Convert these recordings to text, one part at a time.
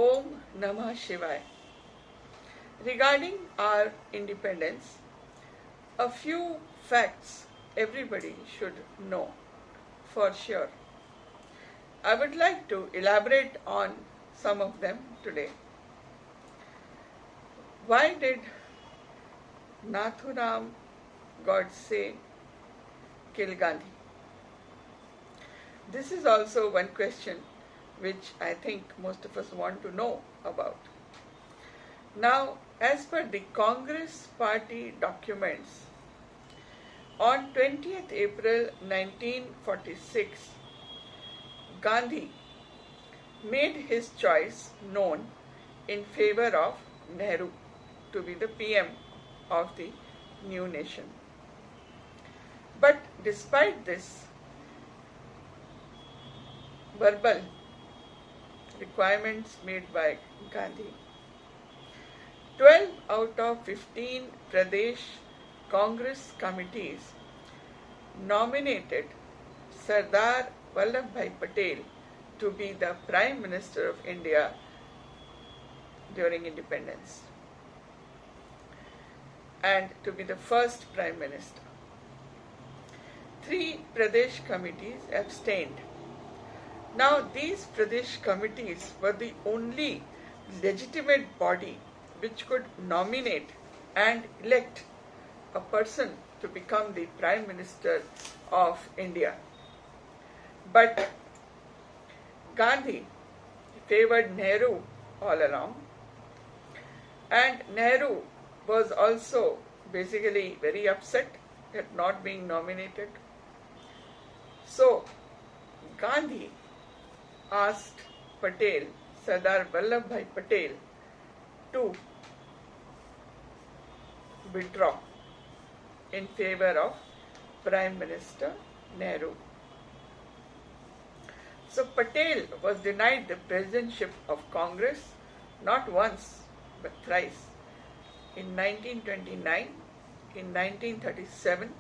Om Namah Shivaya. Regarding our independence, a few facts everybody should know for sure. I would like to elaborate on some of them today. Why did Nathuram Godse kill Gandhi? This is also one question which I think most of us want to know about. Now, as per the Congress Party documents, on 20th April 1946, Gandhi made his choice known in favor of Nehru to be the PM of the new nation. But despite this verbal requirements made by Gandhi, 12 out of 15 Pradesh Congress committees nominated Sardar Vallabhbhai Patel to be the Prime Minister of India during independence and to be the first Prime Minister. 3 Pradesh committees abstained. Now, these Pradesh committees were the only legitimate body which could nominate and elect a person to become the Prime Minister of India. But Gandhi favored Nehru all along, and Nehru was also basically very upset at not being nominated. So Gandhi asked Patel, Sardar Vallabhbhai Patel, to withdraw in favor of Prime Minister Nehru. So Patel was denied the presidentship of Congress not once but thrice, in 1929, in 1937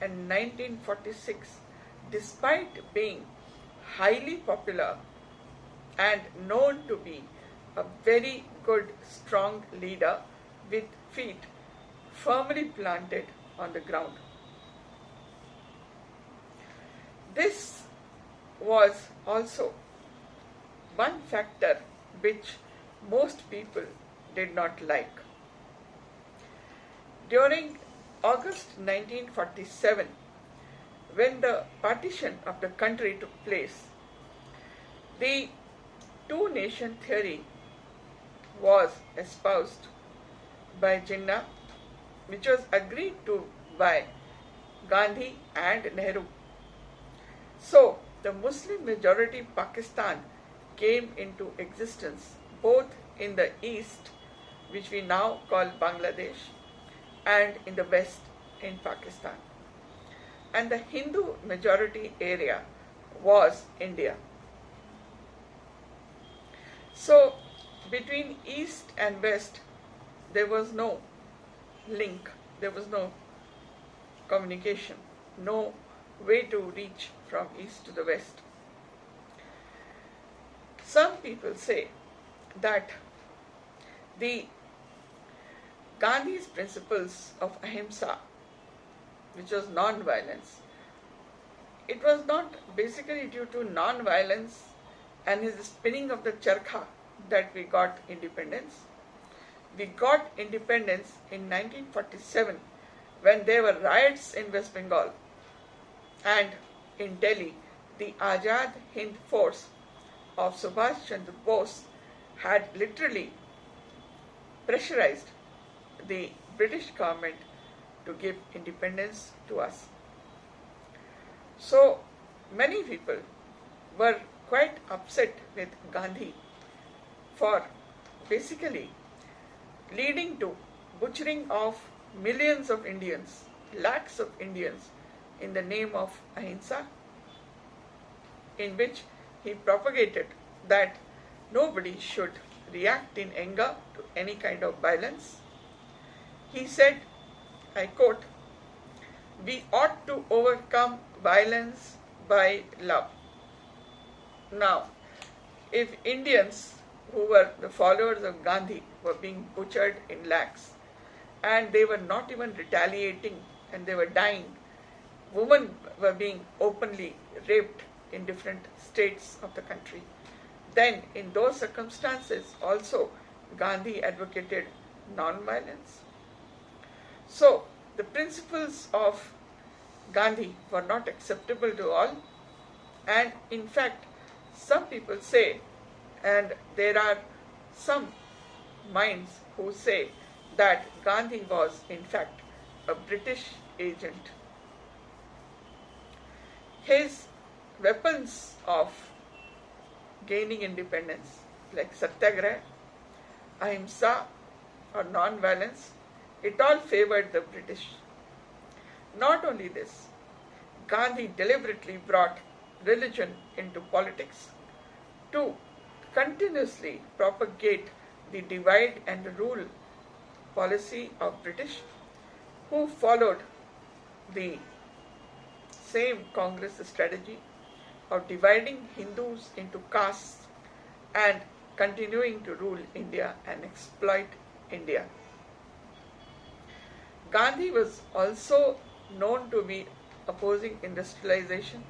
and 1946, despite being highly popular and known to be a very good, strong leader with feet firmly planted on the ground. This was also one factor which most people did not like. During August 1947, when the partition of the country took place, the two-nation theory was espoused by Jinnah, which was agreed to by Gandhi and Nehru. So, the Muslim majority Pakistan came into existence both in the east, which we now call Bangladesh, and in the west in Pakistan. And the Hindu majority area was India. So, between east and west, there was no link, there was no communication, no way to reach from east to the west. Some people say that the Gandhi's principles of ahimsa, which was non-violence, it was not basically due to non-violence and his spinning of the charkha that we got independence. We got independence in 1947 when there were riots in West Bengal, and in Delhi the Azad Hind Force of Subhash Chandra Bose had literally pressurized the British government to give independence to us. So many people were quite upset with Gandhi for basically leading to butchering of millions of Indians, lakhs of Indians, in the name of ahimsa, in which he propagated that nobody should react in anger to any kind of violence. He said, I quote, "We ought to overcome violence by love." Now, if Indians who were the followers of Gandhi were being butchered in lakhs, and they were not even retaliating, and they were dying. Women were being openly raped in different states of the country. Then, in those circumstances, also Gandhi advocated non-violence. So, the principles of Gandhi were not acceptable to all, and in fact, some people say, and there are some minds who say that Gandhi was in fact a British agent. His weapons of gaining independence, like satyagraha, ahimsa, or non-violence, it all favored the British. Not only this, Gandhi deliberately brought religion into politics to continuously propagate the divide and rule policy of British, who followed the same Congress strategy of dividing Hindus into castes and continuing to rule India and exploit India. Gandhi was also known to be opposing industrialization.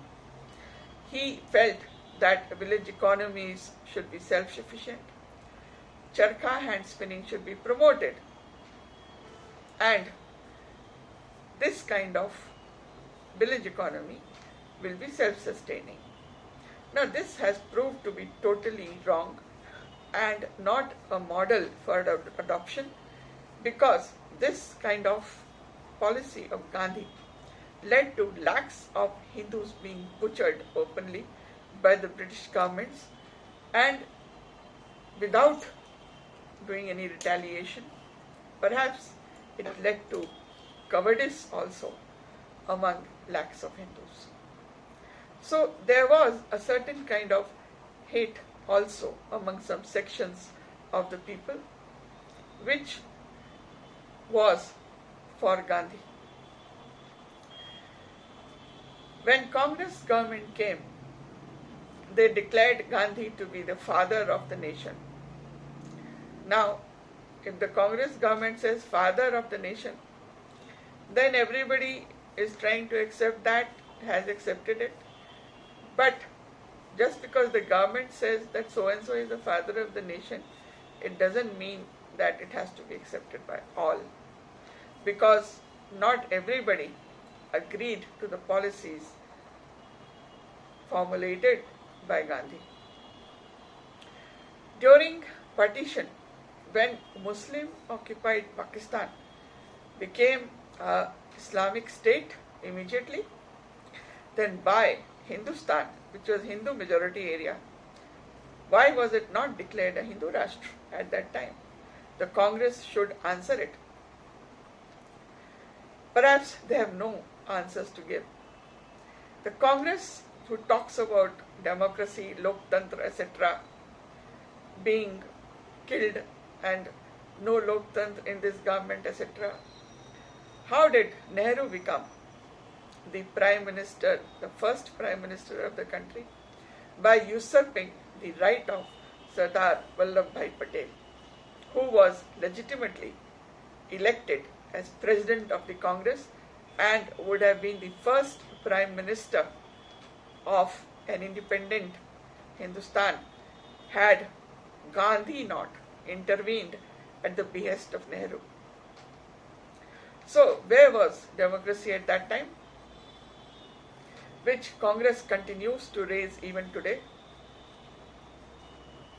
He felt that village economies should be self-sufficient, charkha hand spinning should be promoted, and this kind of village economy will be self-sustaining. Now this has proved to be totally wrong and not a model for adoption, because this kind of policy of Gandhi led to lakhs of Hindus being butchered openly by the British governments, and without doing any retaliation. Perhaps it led to cowardice also among lakhs of Hindus. So there was a certain kind of hate also among some sections of the people, which was for Gandhi. When Congress government came, they declared Gandhi to be the father of the nation. Now, if the Congress government says father of the nation, then everybody is trying to accept that, has accepted it. But just because the government says that so and so is the father of the nation, it doesn't mean that it has to be accepted by all. Because not everybody agreed to the policies formulated by Gandhi. During partition, when Muslim occupied Pakistan became an Islamic state immediately, then by Hindustan, which was Hindu majority area, why was it not declared a Hindu Rashtra at that time? The Congress should answer it. Perhaps they have no answers to give. The Congress, who talks about democracy, Loktantra, etc., being killed and no Loktantra in this government, etc., how did Nehru become the Prime Minister, the first Prime Minister of the country? By usurping the right of Sardar Vallabhbhai Patel, who was legitimately elected as President of the Congress and would have been the first Prime Minister of an independent Hindustan had Gandhi not intervened at the behest of Nehru. So, where was democracy at that time? Which Congress continues to raise even today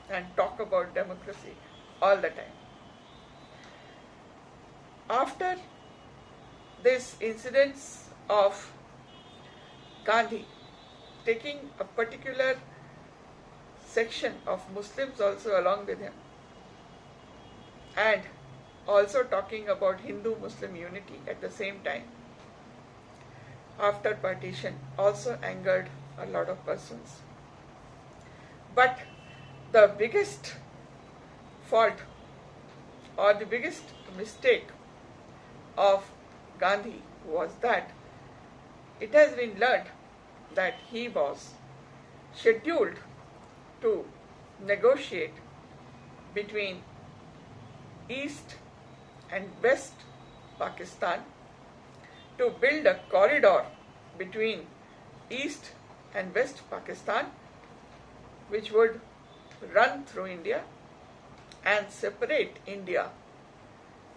and talk about democracy all the time. After this incidents of Gandhi taking a particular section of Muslims also along with him, and also talking about Hindu-Muslim unity at the same time, after partition also angered a lot of persons. But the biggest fault or the biggest mistake of Gandhi was that it has been learned that he was scheduled to negotiate between East and West Pakistan, to build a corridor between East and West Pakistan, which would run through India and separate India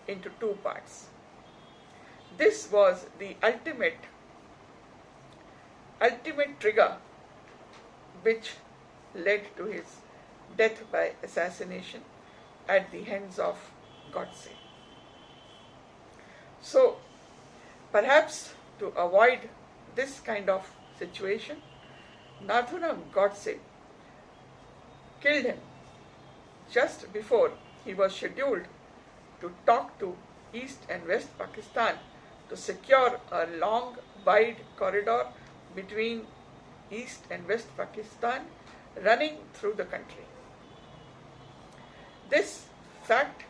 into two parts. This was the ultimate trigger which led to his death by assassination at the hands of Godse. So, perhaps to avoid this kind of situation, Nathuram Godse killed him just before he was scheduled to talk to East and West Pakistan to secure a long, wide corridor between East and West Pakistan running through the country. This fact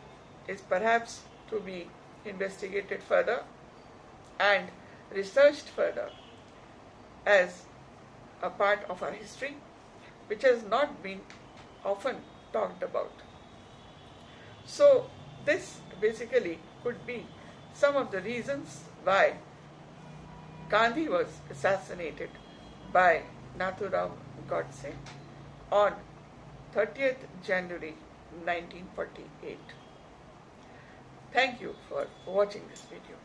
is perhaps to be investigated further and researched further as a part of our history, which has not been often talked about. So this basically could be some of the reasons why Gandhi was assassinated by Nathuram Godse on 30th January 1948. Thank you for watching this video.